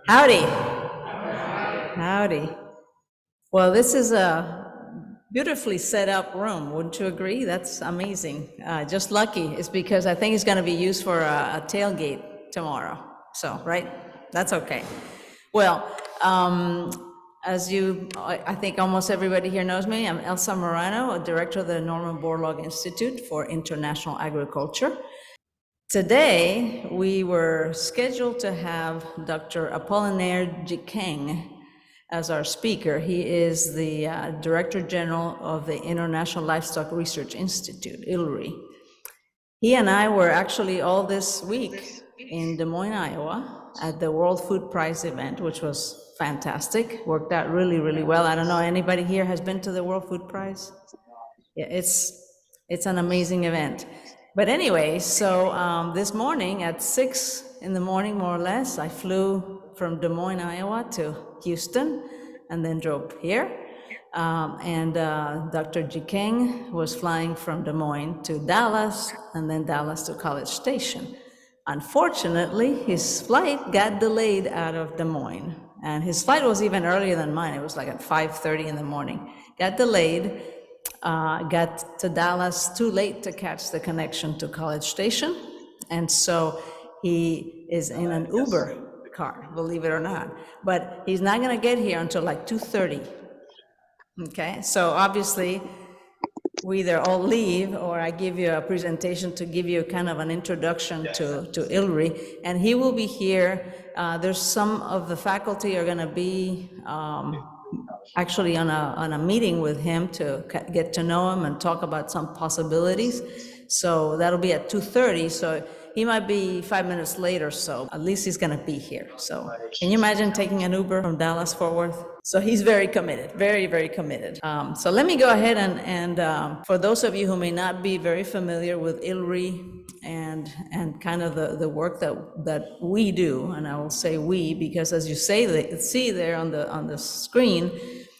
Howdy. Howdy. Well, this is a beautifully set up room, wouldn't you agree? That's amazing. Just lucky. It's because I think it's going to be used for a tailgate tomorrow. So, right? That's okay. Well, as I think almost everybody here knows me, I'm Elsa Murano, a director of the Norman Borlaug Institute for International Agriculture. Today, we were scheduled to have Dr. Appolinaire Djikeng as our speaker. He is the Director General of the International Livestock Research Institute, ILRI. He and I were actually all this week in Des Moines, Iowa, at the World Food Prize event, which was fantastic, worked out really, really well. I don't know, anybody here has been to the World Food Prize? Yeah, it's an amazing event. But anyway, so this morning at 6 in the morning, more or less, I flew from Des Moines, Iowa to Houston and then drove here. And Dr. Djikeng was flying from Des Moines to Dallas and then Dallas to College Station. Unfortunately, his flight got delayed out of Des Moines. And his flight was even earlier than mine. It was like at 5:30 in the morning. Got delayed. Got to Dallas too late to catch the connection to College Station. And so he is in an Uber car, believe it or not. But he's not gonna get here until like 2:30. Okay, so obviously we either all leave or I give you a presentation to give you kind of an introduction to ILRI. And he will be here. There's some of the faculty are gonna be actually on a meeting with him to get to know him and talk about some possibilities. So that'll be at 2:30. So he might be 5 minutes late or so. At least he's gonna be here. So can you imagine taking an Uber from Dallas Fort Worth? So he's very committed, very, very committed. So let me go ahead and for those of you who may not be very familiar with ILRI and kind of the work that we do, and I will say we because as you see there on the screen,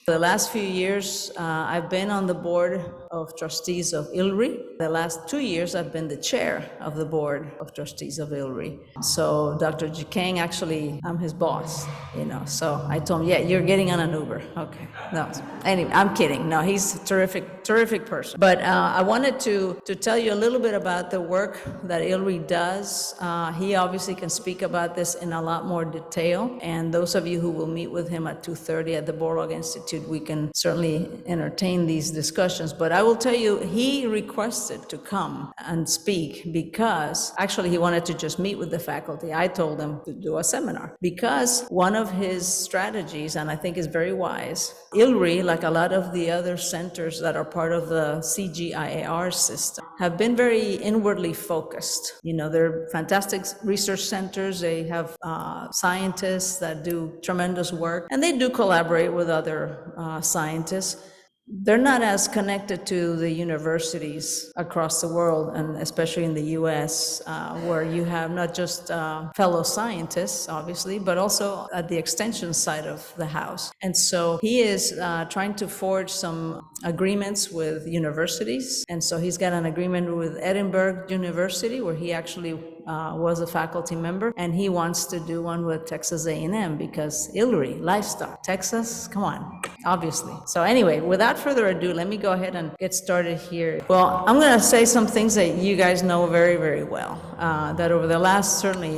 for the last few years, I've been on the Board of Trustees of ILRI. The last 2 years, I've been the chair of the Board of Trustees of ILRI. So Dr. Djikeng, actually, I'm his boss, So I told him, yeah, you're getting on an Uber. Okay. No, anyway, I'm kidding. No, he's a terrific person. But I wanted to tell you a little bit about the work that ILRI does. He obviously can speak about this in a lot more detail. And those of you who will meet with him at 2:30 at the Borlaug Institute, we can certainly entertain these discussions. But I will tell you, he requested to come and speak because actually he wanted to just meet with the faculty. I told him to do a seminar because one of his strategies, and I think is very wise, ILRI, like a lot of the other centers that are part of the CGIAR system, have been very inwardly focused. They're fantastic research centers. They have scientists that do tremendous work, and they do collaborate with other scientists. They're not as connected to the universities across the world, and especially in the US, where you have not just fellow scientists, obviously, but also at the extension side of the house. And so he is trying to forge some agreements with universities. And so he's got an agreement with Edinburgh University, where he actually was a faculty member, and he wants to do one with Texas A&M because ILRI, Livestock, Texas, come on, obviously. So anyway, without further ado, let me go ahead and get started here. Well, I'm going to say some things that you guys know very, very well, that over the last certainly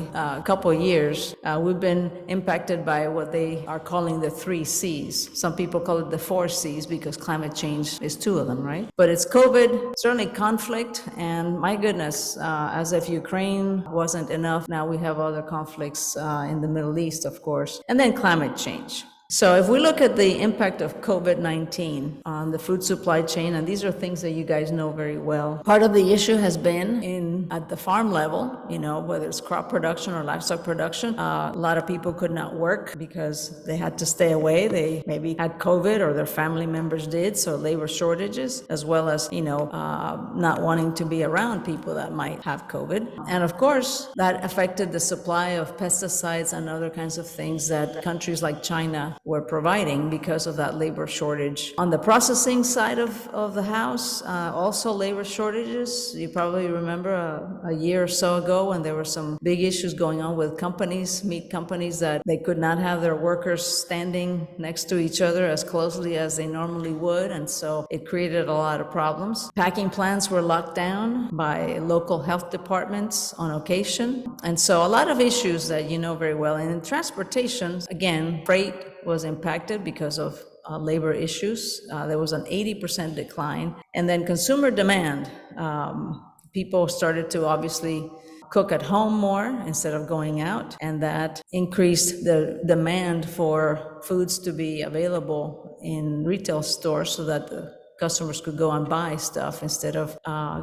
couple of years, we've been impacted by what they are calling the 3 C's. Some people call it the 4 C's because climate change is 2 of them, right? But it's COVID, certainly conflict, and my goodness, as if Ukraine wasn't enough, now we have other conflicts in the Middle East, of course, and then climate change. So if we look at the impact of COVID-19 on the food supply chain, and these are things that you guys know very well, part of the issue has been at the farm level, whether it's crop production or livestock production. A lot of people could not work because they had to stay away. They maybe had COVID or their family members did, so labor shortages, as well as, not wanting to be around people that might have COVID. And of course, that affected the supply of pesticides and other kinds of things that countries like China were providing because of that labor shortage. On the processing side of the house, also labor shortages. You probably remember a year or so ago when there were some big issues going on with companies, meat companies, that they could not have their workers standing next to each other as closely as they normally would, and so it created a lot of problems. Packing plants were locked down by local health departments on occasion, and so a lot of issues that you know very well. And in transportation, again, freight was impacted because of labor issues. There was an 80% decline. And then consumer demand. People started to obviously cook at home more instead of going out, and that increased the demand for foods to be available in retail stores so that the customers could go and buy stuff instead of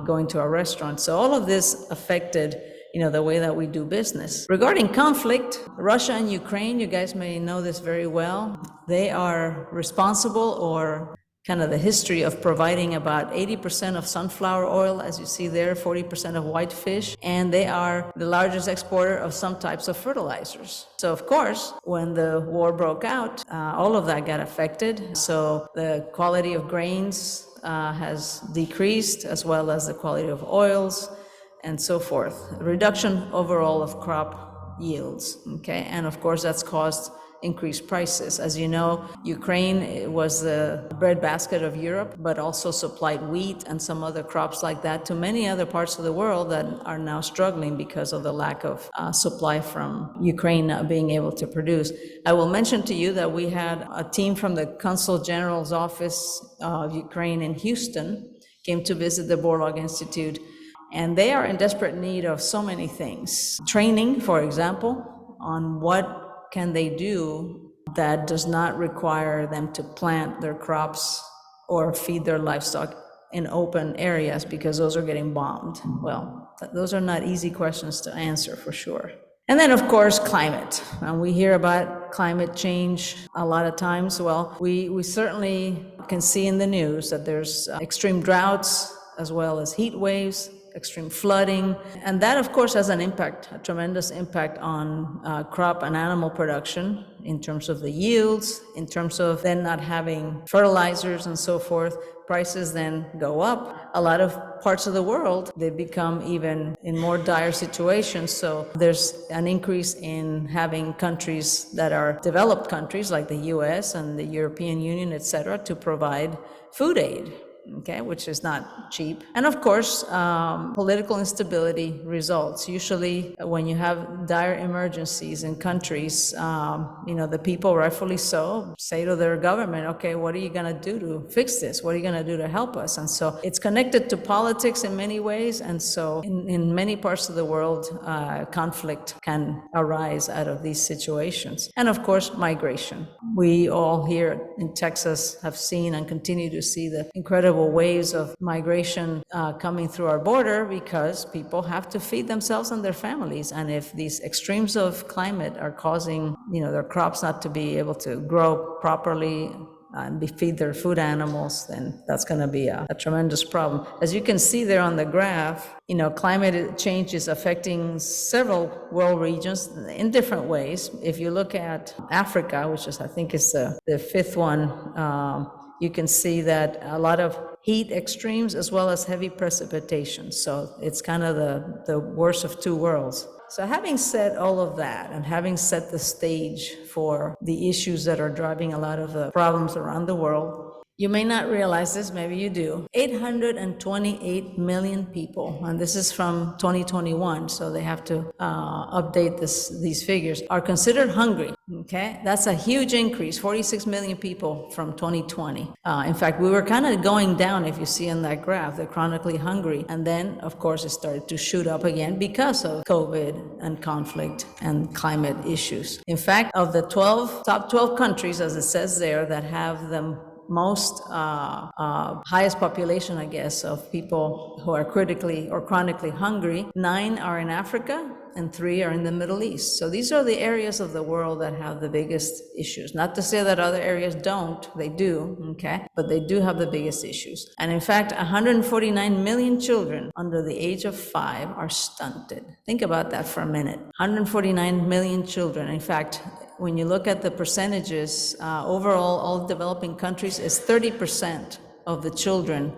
going to a restaurant. So all of this affected the way that we do business. Regarding conflict, Russia and Ukraine, you guys may know this very well. They are responsible, or kind of the history of providing about 80% of sunflower oil, as you see there, 40% of white fish, and they are the largest exporter of some types of fertilizers. So of course, when the war broke out, all of that got affected. So the quality of grains has decreased, as well as the quality of oils, and so forth. Reduction overall of crop yields, okay? And of course, that's caused increased prices. As you know, Ukraine was the breadbasket of Europe, but also supplied wheat and some other crops like that to many other parts of the world that are now struggling because of the lack of supply from Ukraine not being able to produce. I will mention to you that we had a team from the Consul General's office of Ukraine in Houston came to visit the Borlaug Institute, and they are in desperate need of so many things. Training, for example, on what can they do that does not require them to plant their crops or feed their livestock in open areas, because those are getting bombed. Well, those are not easy questions to answer, for sure. And then, of course, climate. And we hear about climate change a lot of times. Well, we certainly can see in the news that there's extreme droughts, as well as heat waves, extreme flooding, and that of course has an impact, a tremendous impact on crop and animal production in terms of the yields, in terms of then not having fertilizers and so forth. Prices then go up. A lot of parts of the world, they become even in more dire situations. So there's an increase in having countries that are developed countries like the US and the European Union, etc., to provide food aid. Okay, which is not cheap. And of course, political instability results. Usually when you have dire emergencies in countries, the people, rightfully so, say to their government, okay, what are you going to do to fix this? What are you going to do to help us? And so it's connected to politics in many ways. And so in many parts of the world, conflict can arise out of these situations. And of course, migration. We all here in Texas have seen and continue to see the incredible waves of migration coming through our border, because people have to feed themselves and their families. And if these extremes of climate are causing, their crops not to be able to grow properly and feed their food animals, then that's going to be a tremendous problem. As you can see there on the graph, climate change is affecting several world regions in different ways. If you look at Africa, which is, I think, is the fifth one, you can see that a lot of heat extremes as well as heavy precipitation. So it's kind of the worst of two worlds. So having said all of that, and having set the stage for the issues that are driving a lot of the problems around the world, you may not realize this, maybe you do. 828 million people, and this is from 2021, so they have to update these figures, are considered hungry, okay? That's a huge increase, 46 million people from 2020. In fact, we were kind of going down, if you see in that graph, they're chronically hungry, and then, of course, it started to shoot up again because of COVID and conflict and climate issues. In fact, of the top 12 countries, as it says there, that have the most highest population, I guess, of people who are critically or chronically hungry, 9 are in Africa and 3 are in the Middle East. So these are the areas of the world that have the biggest issues. Not to say that other areas don't, they do, okay? But they do have the biggest issues. And in fact, 149 million children under the age of 5 are stunted. Think about that for a minute. 149 million children. In fact, when you look at the percentages, overall, all developing countries is 30% of the children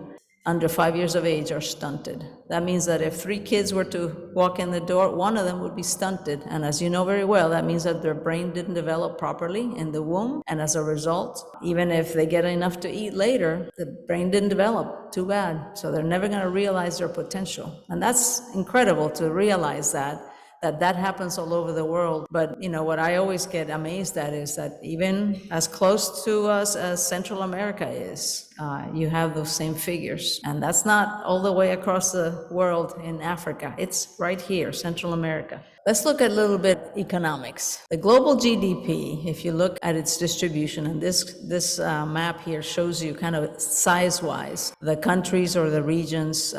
under 5 years of age are stunted. That means that if 3 kids were to walk in the door, one of them would be stunted. And as you know very well, that means that their brain didn't develop properly in the womb. And as a result, even if they get enough to eat later, the brain didn't develop. Too bad. So they're never going to realize their potential. And that's incredible to realize that happens all over the world. But what I always get amazed at is that even as close to us as Central America is, you have those same figures. And that's not all the way across the world in Africa. It's right here, Central America. Let's look at a little bit economics. The global GDP, if you look at its distribution, and this map here shows you kind of size-wise the countries or the regions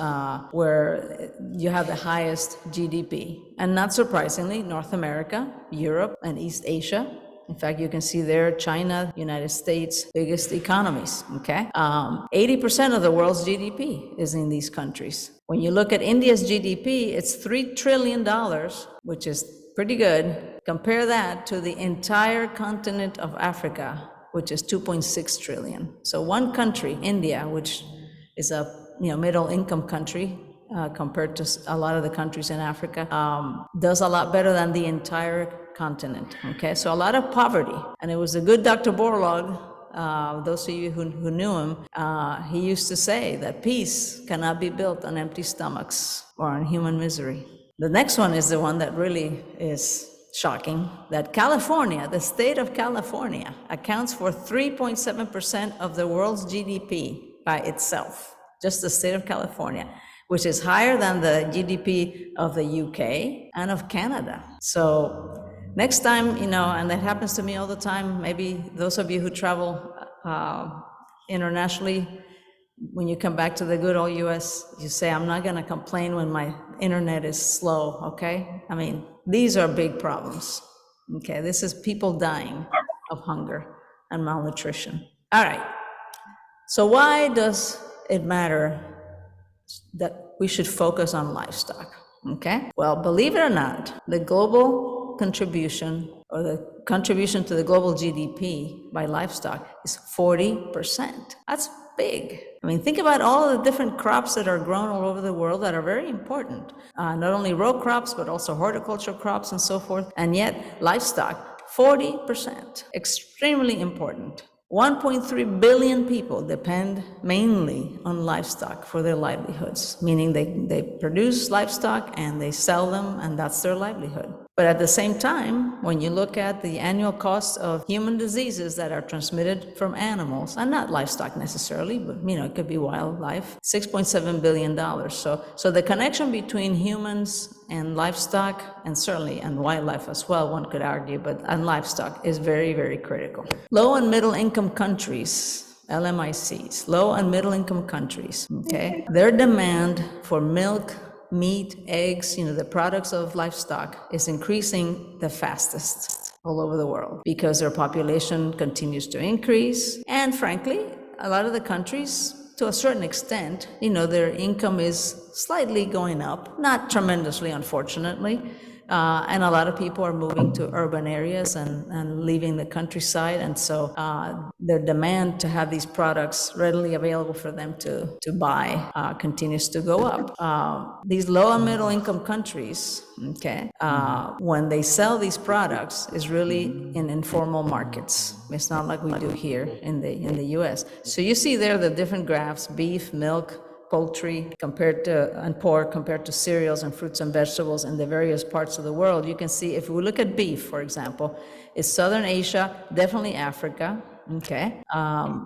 where you have the highest GDP. And not surprisingly, North America, Europe, and East Asia. In fact, you can see there, China, United States, biggest economies, okay? 80% of the world's GDP is in these countries. When you look at India's GDP, it's $3 trillion, which is pretty good. Compare that to the entire continent of Africa, which is 2.6 trillion. So one country, India, which is a middle income country, compared to a lot of the countries in Africa, does a lot better than the entire continent, okay? So a lot of poverty. And it was a good Dr. Borlaug, those of you who knew him, he used to say that peace cannot be built on empty stomachs or on human misery. The next one is the one that really is shocking, that California, the state of California, accounts for 3.7% of the world's GDP by itself, just the state of California, which is higher than the GDP of the UK and of Canada. So next time, and that happens to me all the time, maybe those of you who travel internationally, when you come back to the good old US, you say, I'm not gonna complain when my internet is slow, okay? I mean, these are big problems, okay? This is people dying of hunger and malnutrition. All right, so why does it matter that we should focus on livestock, okay? Well, believe it or not, the global contribution, or the contribution to the global GDP by livestock is 40%. That's big. I mean, think about all the different crops that are grown all over the world that are very important. Not only row crops, but also horticultural crops and so forth. And yet, livestock, 40%, extremely important. 1.3 billion people depend mainly on livestock for their livelihoods, meaning they produce livestock and they sell them, and that's their livelihood. But at the same time, when you look at the annual cost of human diseases that are transmitted from animals, and not livestock necessarily, but it could be wildlife, $6.7 billion. So the connection between humans and livestock, and certainly and wildlife as well, one could argue, but and livestock is very, very critical. Low and middle income countries, LMICs, low and middle income countries, okay, their demand for milk, meat, eggs, the products of livestock is increasing the fastest all over the world because their population continues to increase. And frankly, a lot of the countries, to a certain extent, their income is slightly going up, not tremendously, unfortunately. And a lot of people are moving to urban areas and leaving the countryside. And so their demand to have these products readily available for them to buy continues to go up. These low and middle income countries, okay, when they sell these products is really in informal markets. It's not like we do here in the US. So you see there the different graphs: beef, milk, poultry and pork compared to cereals and fruits and vegetables in the various parts of the world. You can see, if we look at beef, for example, it's Southern Asia, definitely Africa, okay?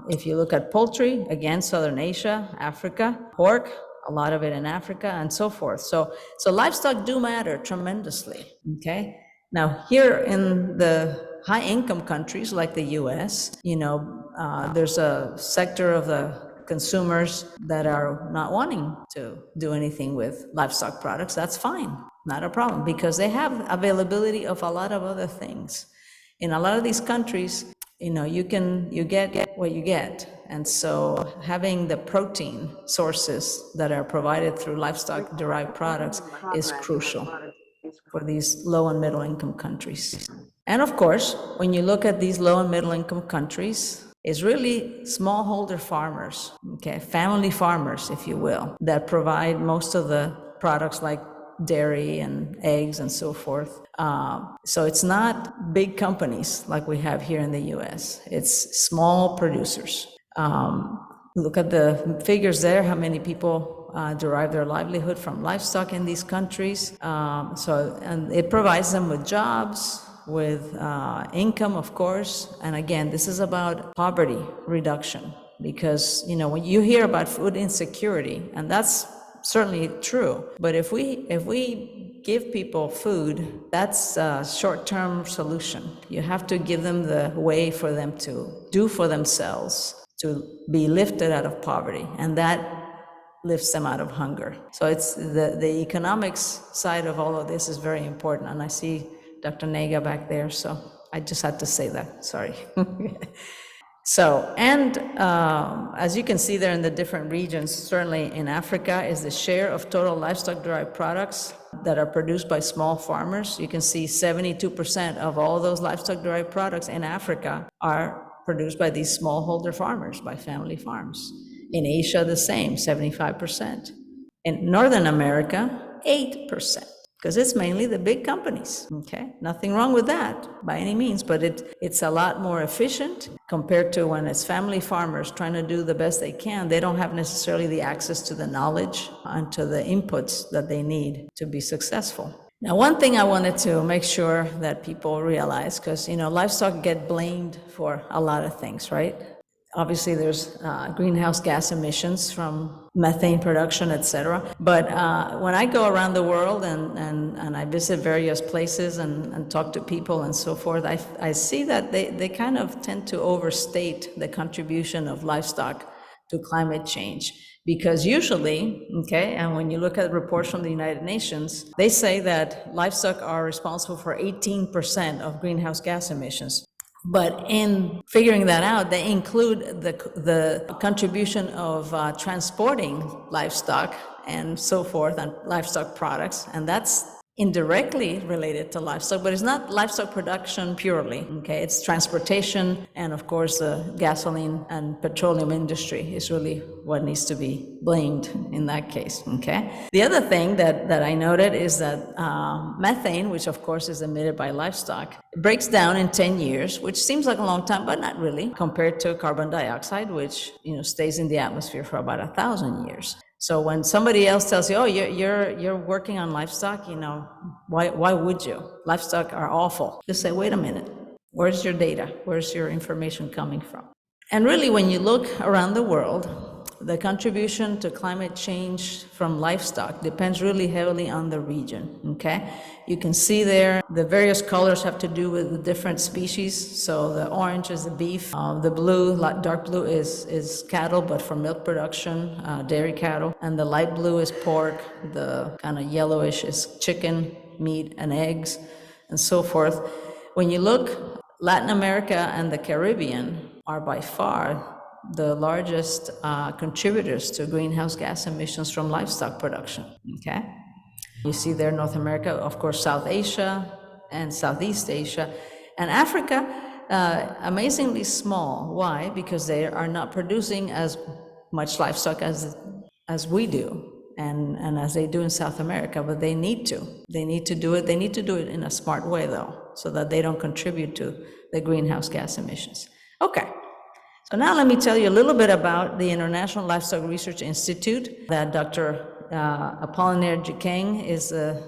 If you look at poultry, again, Southern Asia, Africa. Pork, a lot of it in Africa, and so forth. So livestock do matter tremendously, okay? Now, here in the high-income countries like the US, there's a sector of the consumers that are not wanting to do anything with livestock products. That's fine, not a problem, because they have availability of a lot of other things. In a lot of these countries, you get what you get. And so having the protein sources that are provided through livestock derived products is crucial for these low and middle income countries. And of course, when you look at these low and middle income countries, is really smallholder farmers, okay, family farmers, if you will, that provide most of the products like dairy and eggs and so forth. So it's not big companies like we have here in the US. It's small producers. Look at the figures there, how many people derive their livelihood from livestock in these countries. And it provides them with jobs, with income, of course. And again, this is about poverty reduction, because, you know, when you hear about food insecurity, and that's certainly true, but if we give people food, that's a short-term solution. You have to give them the way for them to do for themselves, to be lifted out of poverty, and that lifts them out of hunger. So it's the economics side of all of this is very important, and I see Dr. Nega back there, so I just had to say that, sorry. So, and as you can see there in the different regions, certainly in Africa is the share of total livestock-derived products that are produced by small farmers. You can see 72% of all those livestock-derived products in Africa are produced by these smallholder farmers, by family farms. In Asia, the same, 75%. In Northern America, 8%. Because it's mainly the big companies, okay? Nothing wrong with that by any means, but it's a lot more efficient compared to when it's family farmers trying to do the best they can. They don't have necessarily the access to the knowledge and to the inputs that they need to be successful. Now, one thing I wanted to make sure that people realize, because, you know, livestock get blamed for a lot of things, right? Obviously, there's greenhouse gas emissions from methane production, et cetera. But when I go around the world and I visit various places and talk to people and so forth, I see that they kind of tend to overstate the contribution of livestock to climate change. Because usually, okay, and when you look at reports from the United Nations, they say that livestock are responsible for 18% of greenhouse gas emissions. But in figuring that out, they include the contribution of transporting livestock and so forth, and livestock products, and that's indirectly related to livestock, but it's not livestock production purely, okay? It's transportation, and of course the gasoline and petroleum industry is really what needs to be blamed in that case, okay? The other thing that I noted is that methane, which of course is emitted by livestock, breaks down in 10 years, which seems like a long time, but not really, compared to carbon dioxide, which, you know, stays in the atmosphere for about 1,000 years. So when somebody else tells you, oh, you're working on livestock, you know, why would you? Livestock are awful. Just say, wait a minute, where's your data? Where's your information coming from? And really, when you look around the world, the contribution to climate change from livestock depends really heavily on the region, okay? You can see there, the various colors have to do with the different species. So the orange is the beef, the blue, dark blue is cattle, but for milk production, dairy cattle, and the light blue is pork, the kind of yellowish is chicken, meat, and eggs, and so forth. When you look, Latin America and the Caribbean are by far the largest contributors to greenhouse gas emissions from livestock production, okay? You see there North America, of course, South Asia and Southeast Asia, and Africa, amazingly small. Why? Because they are not producing as much livestock as we do, and as they do in South America, but they need to. They need to do it. They need to do it in a smart way, though, so that they don't contribute to the greenhouse gas emissions. Okay. So now let me tell you a little bit about the International Livestock Research Institute that Dr. Appolinaire Djikeng is the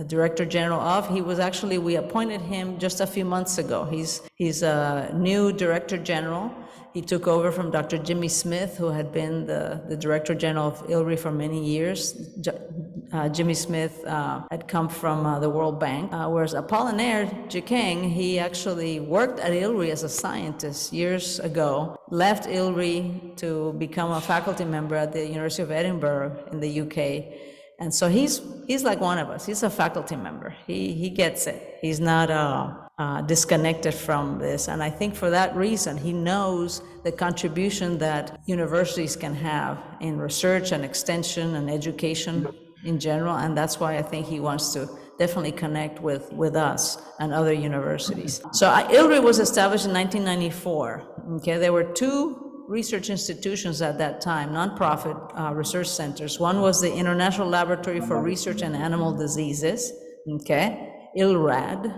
Director General of. He was actually, we appointed him just a few months ago. He's a new Director General. He took over from Dr. Jimmy Smith, who had been the Director General of ILRI for many years. Jimmy Smith had come from the World Bank, whereas Appolinaire Djikeng, he actually worked at ILRI as a scientist years ago, left ILRI to become a faculty member at the University of Edinburgh in the UK. And so he's like one of us. He's a faculty member. He gets it. He's not disconnected from this. And I think for that reason, he knows the contribution that universities can have in research and extension and education in general, and that's why I think he wants to definitely connect with us and other universities. So ILRI was established in 1994, Okay, there were two research institutions at that time, nonprofit research centers. One was the International Laboratory for Research in Animal Diseases, okay, ILRAD,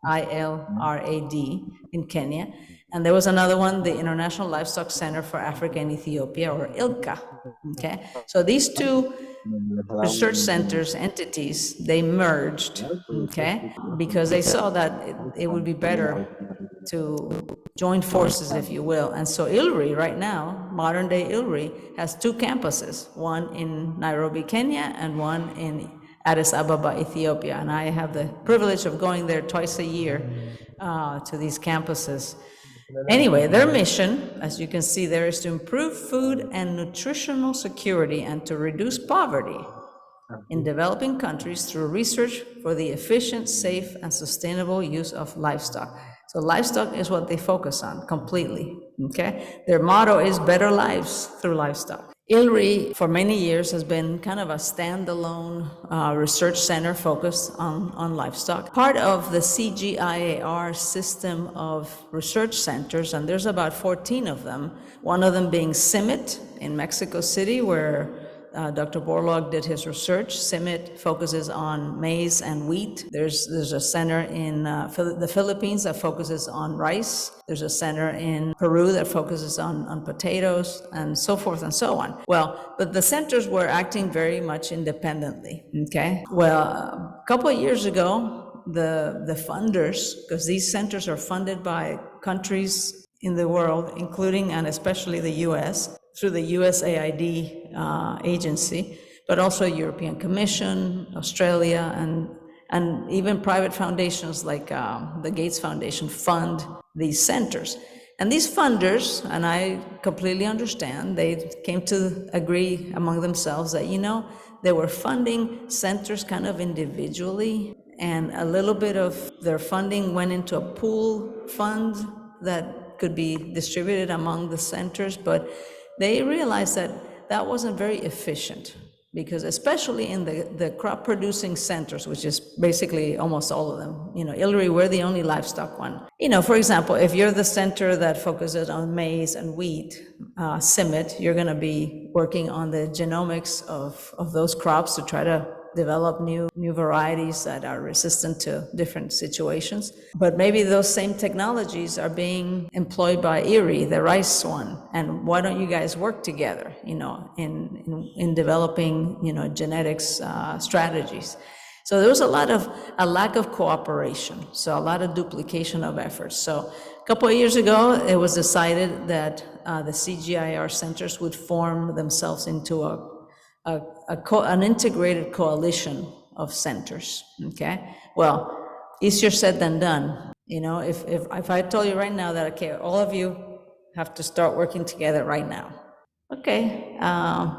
ILRAD, in Kenya. And there was another one, the International Livestock Center for Africa and Ethiopia, or ILCA, okay? So these two research centers, entities, they merged, okay? Because they saw that it would be better to join forces, if you will. And so ILRI right now, modern day ILRI, has two campuses, one in Nairobi, Kenya, and one in Addis Ababa, Ethiopia. And I have the privilege of going there twice a year to these campuses. Anyway, their mission, as you can see there, is to improve food and nutritional security and to reduce poverty in developing countries through research for the efficient, safe, and sustainable use of livestock. So livestock is what they focus on completely, okay? Their motto is better lives through livestock. ILRI, for many years, has been kind of a standalone research center focused on livestock. Part of the CGIAR system of research centers, and there's about 14 of them, one of them being CIMMYT in Mexico City, where Dr. Borlaug did his research. CIMMYT focuses on maize and wheat. There's a center in the Philippines that focuses on rice. There's a center in Peru that focuses on potatoes, and so forth and so on. Well, but the centers were acting very much independently, okay? Well, a couple of years ago, the funders, because these centers are funded by countries in the world, including and especially the US, through the USAID agency, but also European Commission, Australia, and even private foundations like the Gates Foundation fund these centers. And these funders, and I completely understand, they came to agree among themselves that, you know, they were funding centers kind of individually, and a little bit of their funding went into a pool fund that could be distributed among the centers, but they realized that that wasn't very efficient, because especially in the crop producing centers, which is basically almost all of them, you know, ILRI, we're the only livestock one. You know, for example, if you're the center that focuses on maize and wheat, CIMMYT, you're gonna be working on the genomics of those crops to try to develop new varieties that are resistant to different situations. But maybe those same technologies are being employed by ILRI, the rice one. And why don't you guys work together, you know, in developing, you know, genetics strategies? So there was a lack of cooperation, so a lot of duplication of efforts. So a couple of years ago, it was decided that the CGIAR centers would form themselves into an integrated coalition of centers, okay? Well, easier said than done. You know, if I told you right now that, okay, all of you have to start working together right now. Okay,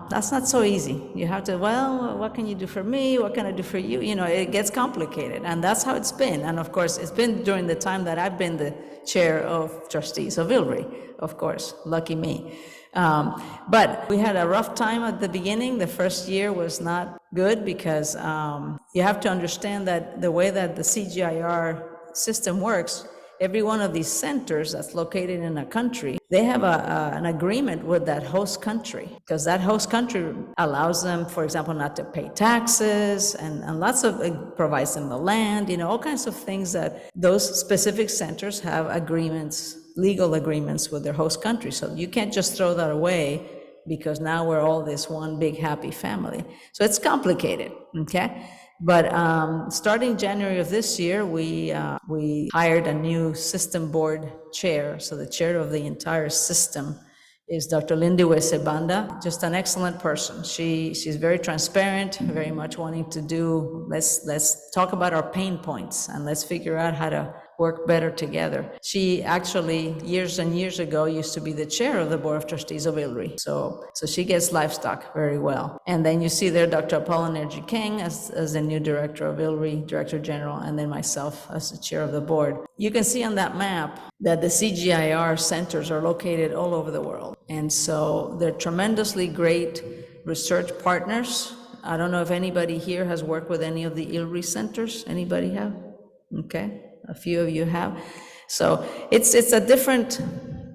that's not so easy. You have to, well, what can you do for me? What can I do for you? You know, it gets complicated, and that's how it's been. And of course, it's been during the time that I've been the chair of trustees of ILRI, of course, lucky me. But we had a rough time at the beginning. The first year was not good because you have to understand that the way that the CGIAR system works, every one of these centers that's located in a country, they have an agreement with that host country, because that host country allows them, for example, not to pay taxes, and lots of, it provides them the land, you know, all kinds of things that those specific centers have agreements, legal agreements with their host country. So you can't just throw that away because now we're all this one big happy family. So it's complicated, okay? But starting January of this year, we hired a new system board chair. So the chair of the entire system is Dr. Lindiwe Sebanda, just an excellent person. She's very transparent, very much wanting to do, let's talk about our pain points and let's figure out how to work better together. She actually, years and years ago, used to be the chair of the Board of Trustees of ILRI. So she gets livestock very well. And then you see there Dr. Appolinaire Djikeng as the new director of ILRI, Director General, and then myself as the chair of the board. You can see on that map that the CGIAR centers are located all over the world. And so they're tremendously great research partners. I don't know if anybody here has worked with any of the ILRI centers. Anybody have? Okay. A few of you have. So it's a different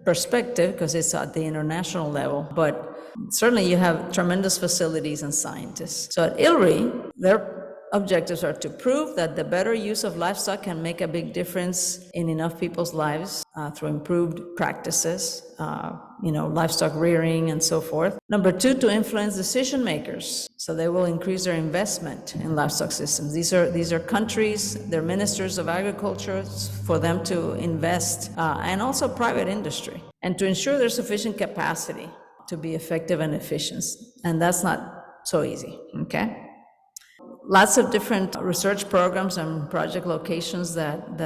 perspective because it's at the international level, but certainly you have tremendous facilities and scientists. So at ILRI, their objectives are to prove that the better use of livestock can make a big difference in enough people's lives through improved practices, livestock rearing and so forth. Number two, to influence decision makers, so they will increase their investment in livestock systems. These are countries, they're ministers of agriculture, for them to invest, and also private industry, and to ensure there's sufficient capacity to be effective and efficient. And that's not so easy, okay? Lots of different research programs and project locations that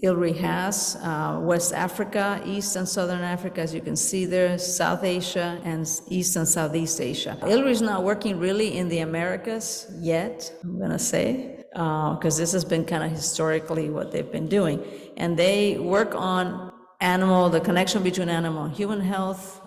ILRI has. West Africa, East and Southern Africa, as you can see there, South Asia, and East and Southeast Asia. ILRI is not working really in the Americas yet, I'm gonna say, because this has been kind of historically what they've been doing. And they work on the connection between animal and human health,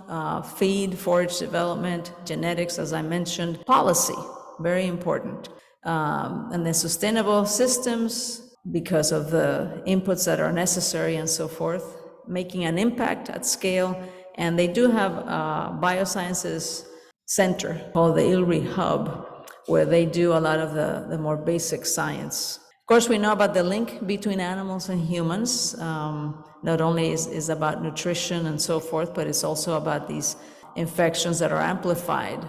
feed, forage development, genetics, as I mentioned, policy, very important. And then sustainable systems because of the inputs that are necessary and so forth, making an impact at scale. And they do have a biosciences center called the ILRI Hub, where they do a lot of the more basic science. Of course, we know about the link between animals and humans. Not only is about nutrition and so forth, but it's also about these infections that are amplified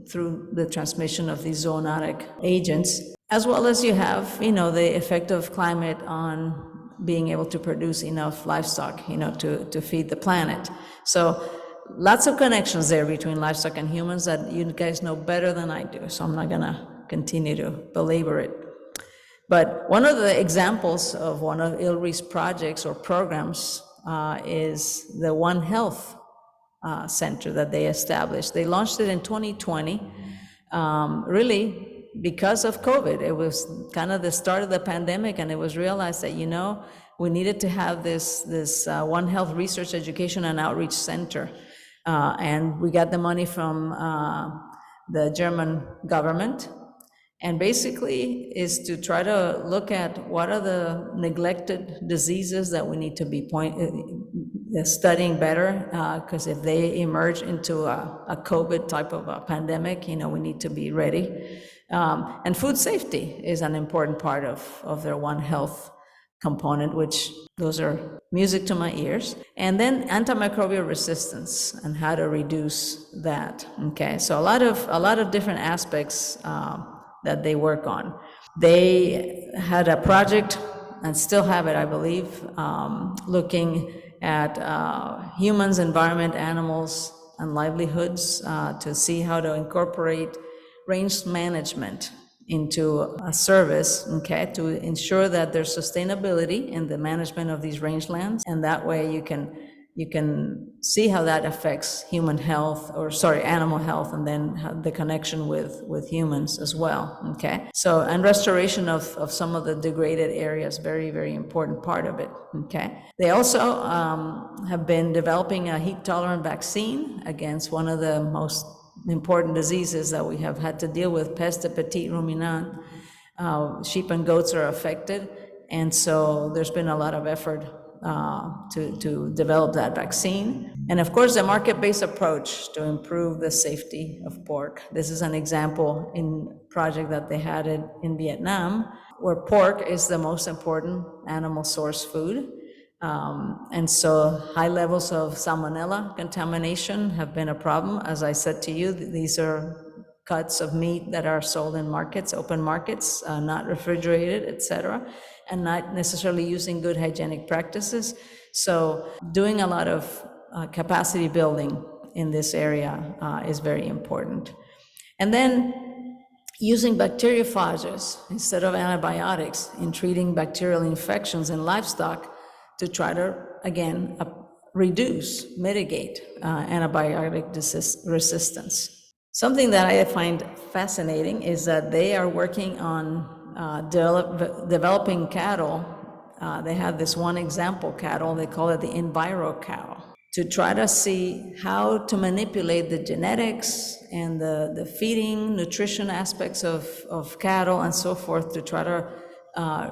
through the transmission of these zoonotic agents, as well as you have, the effect of climate on being able to produce enough livestock, to feed the planet. So lots of connections there between livestock and humans that you guys know better than I do, so I'm not gonna continue to belabor it. But one of the examples of one of ILRI's projects or programs is the One Health center that they established. They launched it in 2020, really because of COVID. It was kind of the start of the pandemic, and it was realized that, we needed to have this One Health Research, Education, and Outreach Center. And we got the money from the German government, and basically is to try to look at what are the neglected diseases that we need to be studying better, because if they emerge into a COVID type of a pandemic, we need to be ready. And food safety is an important part of their One Health component, which those are music to my ears. And then antimicrobial resistance and how to reduce that. Okay, so a lot of different aspects that they work on. They had a project, and still have it, I believe, looking at humans, environment, animals, and livelihoods to see how to incorporate range management into a service, okay, to ensure that there's sustainability in the management of these rangelands, and that way you can see how that affects animal health, and then the connection with humans as well, okay? So, and restoration of some of the degraded areas, very, very important part of it, okay? They also have been developing a heat-tolerant vaccine against one of the most important diseases that we have had to deal with, peste de petit ruminant. Sheep and goats are affected, and so there's been a lot of effort to develop that vaccine. And of course, the market-based approach to improve the safety of pork. This is an example in project that they had in Vietnam, where pork is the most important animal source food. And so high levels of salmonella contamination have been a problem. As I said to you, these are cuts of meat that are sold in markets, open markets, not refrigerated, etc., and not necessarily using good hygienic practices. So doing a lot of capacity building in this area is very important. And then using bacteriophages instead of antibiotics in treating bacterial infections in livestock to try to, again, mitigate antibiotic resistance. Something that I find fascinating is that they are working on developing cattle. They have this one example cattle, they call it the Enviro cow, to try to see how to manipulate the genetics and the feeding, nutrition aspects of cattle and so forth to try to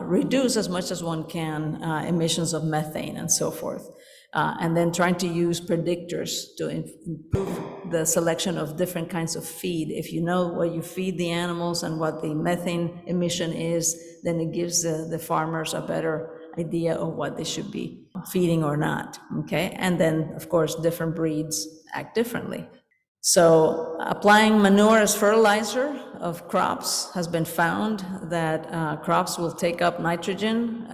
reduce as much as one can emissions of methane and so forth. and then trying to use predictors to improve the selection of different kinds of feed. If you know what you feed the animals and what the methane emission is, then it gives the farmers a better idea of what they should be feeding or not, okay? And then, of course, different breeds act differently. So applying manure as fertilizer of crops has been found that crops will take up nitrogen,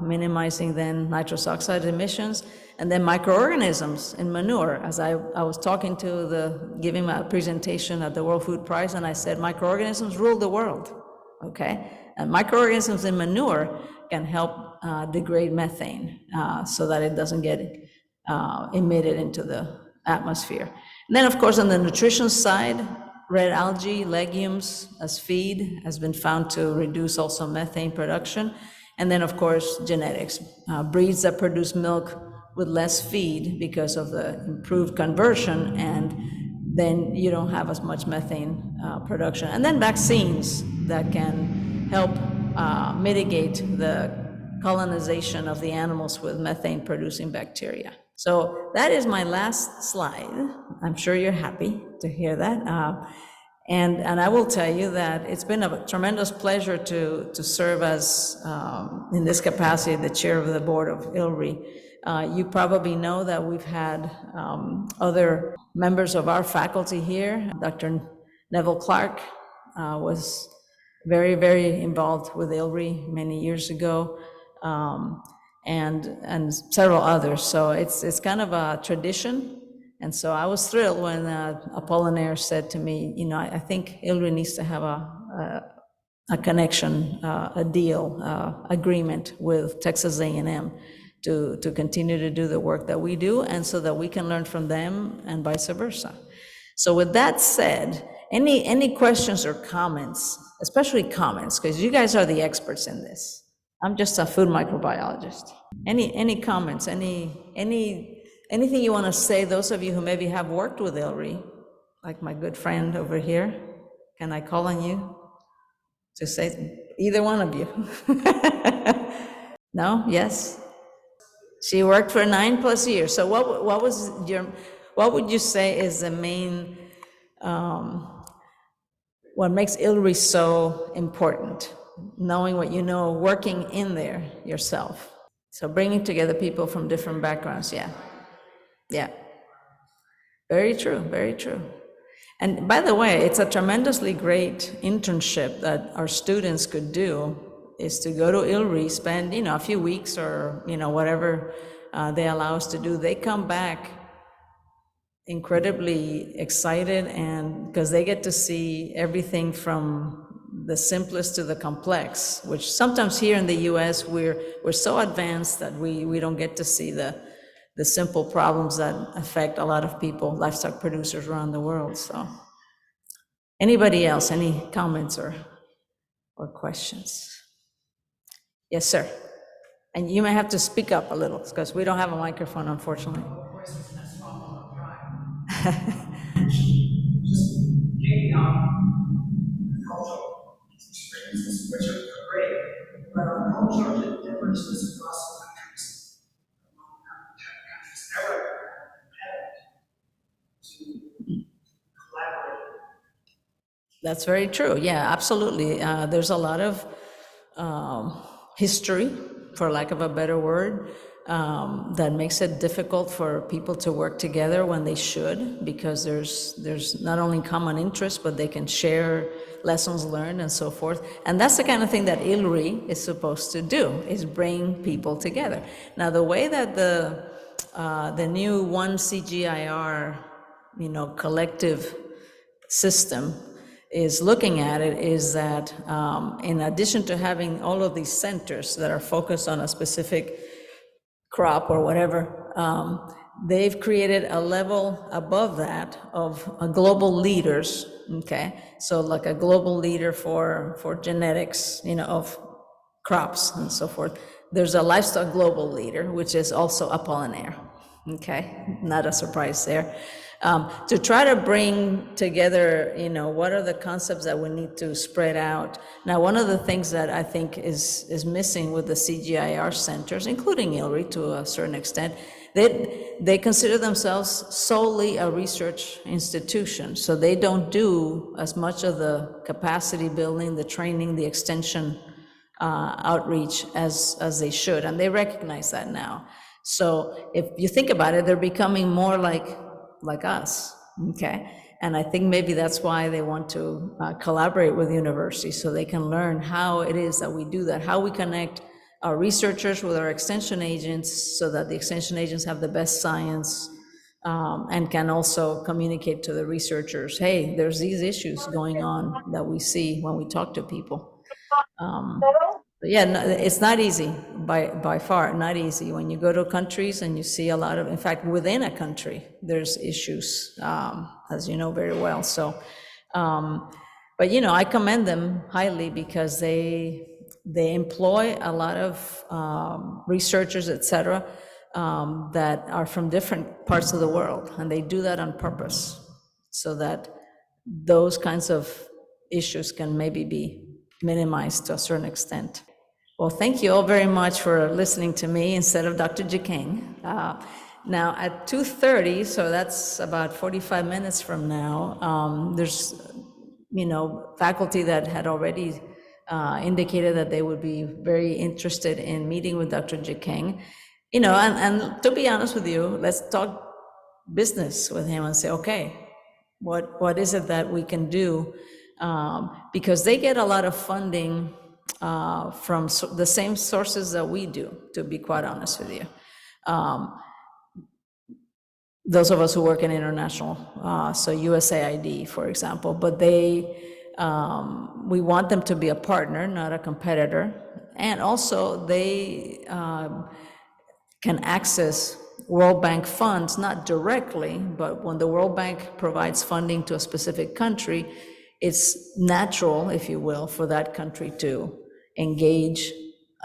minimizing then nitrous oxide emissions, and then microorganisms in manure. As I was talking to giving my presentation at the World Food Prize, and I said, microorganisms rule the world, okay? And microorganisms in manure can help degrade methane so that it doesn't get emitted into the atmosphere. And then, of course, on the nutrition side, red algae, legumes as feed has been found to reduce also methane production. And then, of course, genetics, breeds that produce milk with less feed because of the improved conversion, and then you don't have as much methane production. And then vaccines that can help mitigate the colonization of the animals with methane-producing bacteria. So that is my last slide. I'm sure you're happy to hear that. And I will tell you that it's been a tremendous pleasure to serve as, in this capacity, the chair of the board of ILRI. You probably know that we've had other members of our faculty here. Dr. Neville Clark was very, very involved with ILRI many years ago. And several others. So it's kind of a tradition. And so I was thrilled when Appolinaire said to me, you know, I think ILRI needs to have a connection, a deal, agreement with Texas A&M to continue to do the work that we do, and so that we can learn from them and vice versa. So with that said, any questions or comments, especially comments, because you guys are the experts in this. I'm just a food microbiologist. Any comments, anything you want to say, those of you who maybe have worked with ILRI, like my good friend over here, can I call on you to say, either one of you? No? Yes? She worked for 9+ years. So what would you say is the main, what makes ILRI so important? Knowing what you know, working in there yourself. So bringing together people from different backgrounds, yeah. Yeah. Very true, very true. And by the way, it's a tremendously great internship that our students could do, is to go to ILRI, spend, you know, a few weeks or, you know, whatever they allow us to do. They come back incredibly excited, and because they get to see everything from the simplest to the complex, which sometimes here in the US we're so advanced that we don't get to see the simple problems that affect a lot of people, livestock producers around the world. So anybody else, any comments or questions? Yes, sir. And you may have to speak up a little because we don't have a microphone, unfortunately. Cultural experiences, which are great, but our cultural differences across countries, among countries, never to collaborate. That's very true. Yeah, absolutely. There's a lot of history, for lack of a better word, that makes it difficult for people to work together when they should, because there's not only common interest, but they can share lessons learned and so forth. And that's the kind of thing that ILRI is supposed to do, is bring people together. Now, the way that the new one CGIAR, you know, collective system is looking at it is that in addition to having all of these centers that are focused on a specific crop or whatever, they've created a level above that of global leaders, okay? So like a global leader for genetics, you know, of crops and so forth. There's a livestock global leader, which is also Appolinaire, okay? Not a surprise there. to try to bring together, what are the concepts that we need to spread out. Now, one of the things that I think is missing with the CGIAR centers, including ILRI to a certain extent, they consider themselves solely a research institution, so they don't do as much of the capacity building, the training, the extension outreach as they should, and they recognize that now. So if you think about it, they're becoming more like us, okay? And I think maybe that's why they want to collaborate with universities, so they can learn how it is that we do that, how we connect our researchers with our extension agents, so that the extension agents have the best science, and can also communicate to the researchers, hey, there's these issues going on that we see when we talk to people. But yeah, no, it's not easy, by far, not easy. When you go to countries and you see a lot of, in fact, within a country, there's issues, as you know very well. So, but I commend them highly, because they employ a lot of researchers, et cetera, that are from different parts of the world, and they do that on purpose, so that those kinds of issues can maybe be minimized to a certain extent. Well, thank you all very much for listening to me instead of Dr. Djikeng. Now at 2:30, so that's about 45 minutes from now, there's faculty that had already indicated that they would be very interested in meeting with Dr. Djikeng. And to be honest with you, let's talk business with him and say, okay, what is it that we can do? Because they get a lot of funding from the same sources that we do, to be quite honest with you. Those of us who work in international, so USAID, for example, but we want them to be a partner, not a competitor. And also they can access World Bank funds, not directly, but when the World Bank provides funding to a specific country, it's natural, if you will, for that country to engage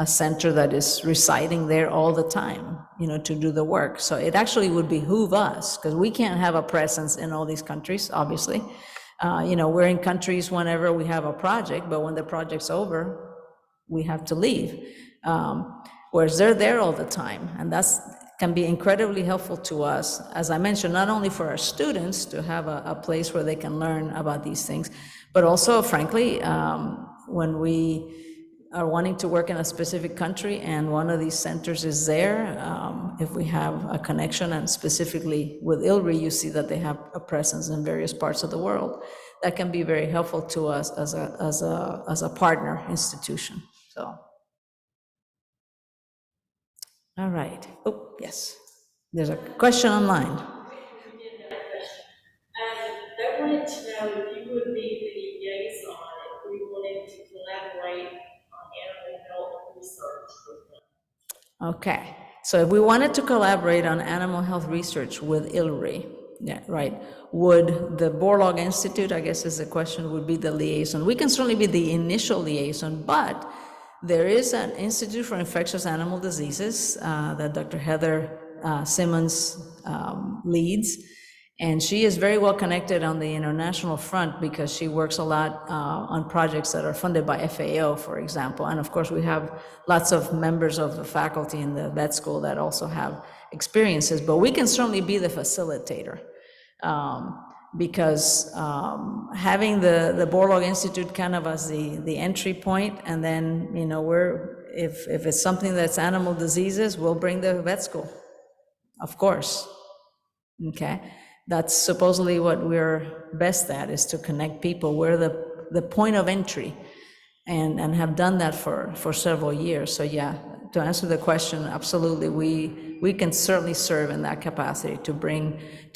a center that is residing there all the time, to do the work. So it actually would behoove us, because we can't have a presence in all these countries, obviously. We're in countries whenever we have a project, but when the project's over, we have to leave. Whereas they're there all the time, and that's can be incredibly helpful to us, as I mentioned, not only for our students to have a place where they can learn about these things, but also, frankly, when we are wanting to work in a specific country and one of these centers is there, if we have a connection, and specifically with ILRI, you see that they have a presence in various parts of the world, that can be very helpful to us as a partner institution. So. All right. Oh, yes. There's a question online. We did have a question. They wanted to know if you would be the liaison if we wanted to collaborate on animal health research with them. Okay. So if we wanted to collaborate on animal health research with ILRI, yeah, right, would the Borlaug Institute, I guess is the question, would be the liaison? We can certainly be the initial liaison, but there is an Institute for Infectious Animal Diseases that Dr. Heather Simmons leads, and she is very well connected on the international front, because she works a lot on projects that are funded by FAO, for example. And of course, we have lots of members of the faculty in the vet school that also have experiences, but we can certainly be the facilitator. Because having the Borlaug Institute kind of as the entry point, and then, if it's something that's animal diseases, we'll bring the vet school, of course, okay? That's supposedly what we're best at, is to connect people. We're the point of entry, and have done that for several years. So yeah, to answer the question, absolutely, we can certainly serve in that capacity, to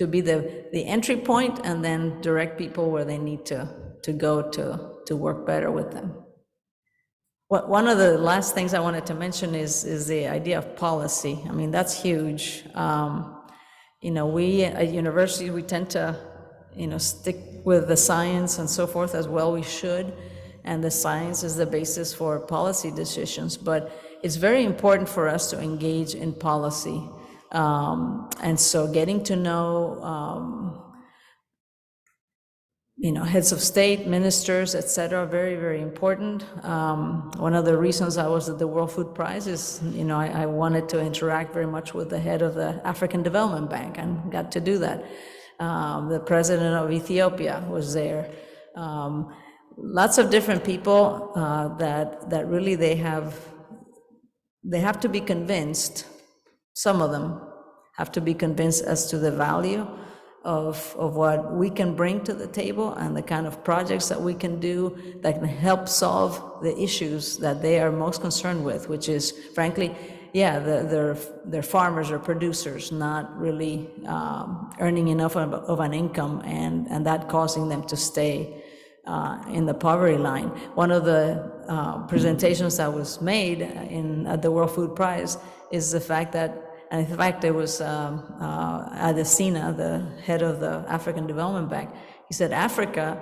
be the entry point, and then direct people where they need to go to work better with them. One of the last things I wanted to mention is the idea of policy. I mean, that's huge. We at universities, we tend to, stick with the science and so forth, as well we should, and the science is the basis for policy decisions, but it's very important for us to engage in policy. And so getting to know heads of state, ministers, et cetera, very, very important. One of the reasons I was at the World Food Prize is, I wanted to interact very much with the head of the African Development Bank and got to do that. The president of Ethiopia was there. Lots of different people that really they have to be convinced, some of them have to be convinced as to the value of what we can bring to the table and the kind of projects that we can do that can help solve the issues that they are most concerned with, which is, frankly, they're farmers or producers not really earning enough of an income, and that causing them to stay in the poverty line. One of the presentations that was made at the World Food Prize is the fact that, and in fact, it was Adesina, the head of the African Development Bank. He said, Africa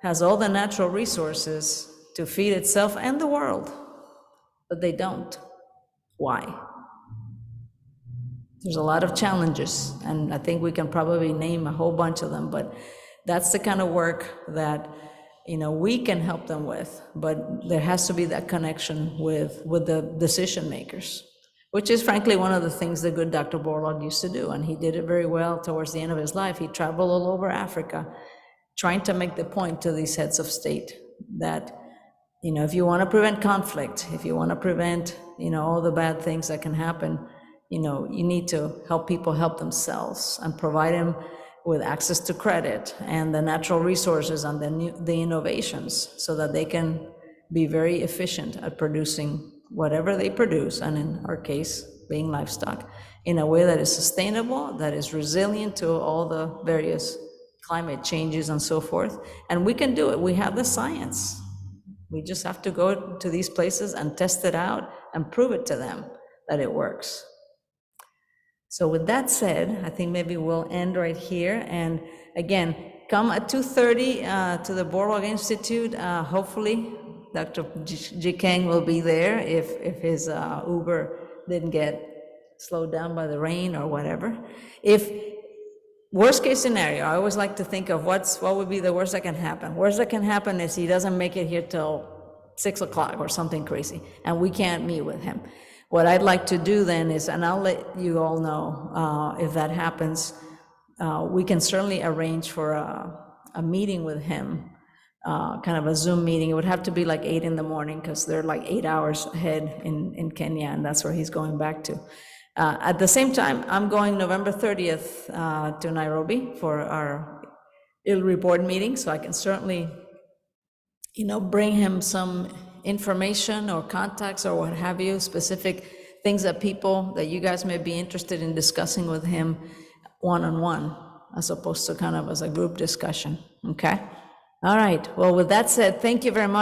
has all the natural resources to feed itself and the world, but they don't. Why? There's a lot of challenges, and I think we can probably name a whole bunch of them, but that's the kind of work that we can help them with, but there has to be that connection with the decision makers, which is frankly one of the things the good Dr. Borlaug used to do, and he did it very well towards the end of his life. He traveled all over Africa trying to make the point to these heads of state that, if you want to prevent conflict, if you want to prevent, all the bad things that can happen, you need to help people help themselves and provide them with access to credit and the natural resources and the innovations so that they can be very efficient at producing whatever they produce, and in our case, being livestock, in a way that is sustainable, that is resilient to all the various climate changes and so forth. And we can do it. We have the science. We just have to go to these places and test it out and prove it to them that it works. So with that said, I think maybe we'll end right here. And again, come at 2:30 to the Borlaug Institute. Hopefully, Dr. Djikeng will be there if his Uber didn't get slowed down by the rain or whatever. If worst case scenario, I always like to think of what would be the worst that can happen. Worst that can happen is he doesn't make it here till 6 o'clock or something crazy, and we can't meet with him. What I'd like to do then is, and I'll let you all know if that happens, we can certainly arrange for a meeting with him, kind of a Zoom meeting. It would have to be like 8 in the morning because they're like 8 hours ahead in Kenya, and that's where he's going back to. At the same time, I'm going November 30th to Nairobi for our ILRI board meeting, so I can certainly, bring him some information or contacts or what have you, specific things that you guys may be interested in discussing with him one-on-one, as opposed to kind of as a group discussion, okay? All right, well, with that said, thank you very much.